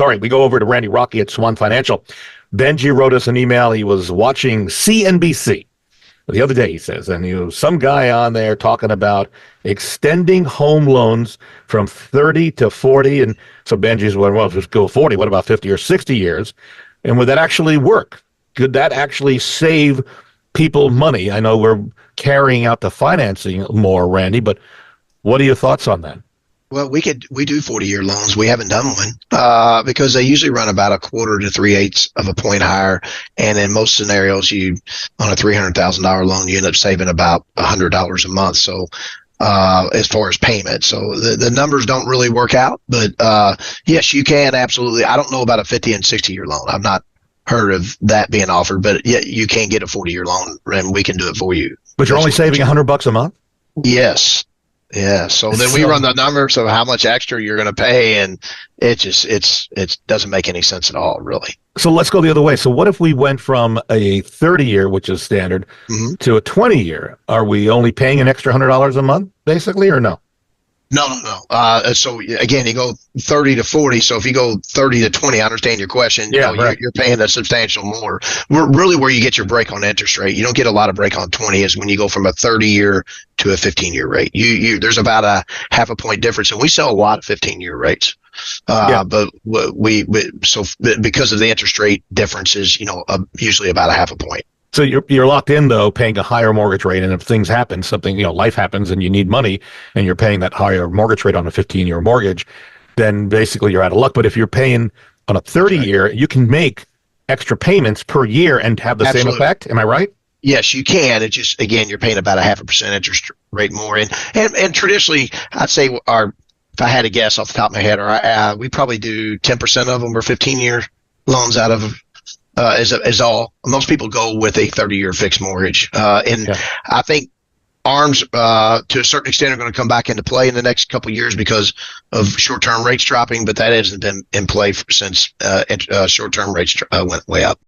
All right, we go over to Randy Rocky at Swan Financial. Benji wrote us an email. He was watching CNBC the other day, he says, and some guy on there talking about extending home loans from 30 to 40. And so Benji's, well, just go 40. What about 50 or 60 years? And would that actually work? Could that actually save people money? I know we're carrying out the financing more, Randy, but what are your thoughts on that? Well, we do 40-year loans. We haven't done one because they usually run about a quarter to 3/8 of a point higher. And in most scenarios, on a $300,000 loan, you end up saving about $100 a month. So as far as payment, so the numbers don't really work out. But yes, you can absolutely. I don't know about a 50 and 60-year loan. I've not heard of that being offered, but yeah, you can get a 40-year loan, and we can do it for you. But you're only saving $100 a month? Yes. Yeah. So then we run the numbers of how much extra you're going to pay, and it doesn't make any sense at all, really. So let's go the other way. So what if we went from a 30-year, which is standard, to a 20-year? Are we only paying an extra $100 a month, basically, or no? No. So again, you go 30 to 40. So if you go 30 to 20, I understand your question. Yeah, you're paying a substantial more. Really where you get your break on interest rate. You don't get a lot of break on 20 is when you go from a 30-year to a 15-year rate. There's about a half a point difference, and we sell a lot of 15-year rates. But so because of the interest rate differences, usually about a half a point. So you're locked in, though, paying a higher mortgage rate, and if things happen, life happens and you need money, and you're paying that higher mortgage rate on a 15-year mortgage, then basically you're out of luck. But if you're paying on a 30-year, you can make extra payments per year and have the same effect. Am I right? Yes, you can. It just, again, you're paying about a 0.5% interest rate more. And traditionally, I'd say if I had to guess off the top of my head, we probably do 10% of them or 15-year loans out of is all. Most people go with a 30-year fixed mortgage. I think ARMs, to a certain extent, are going to come back into play in the next couple of years because of short-term rates dropping, but that hasn't been in play since short-term rates went way up.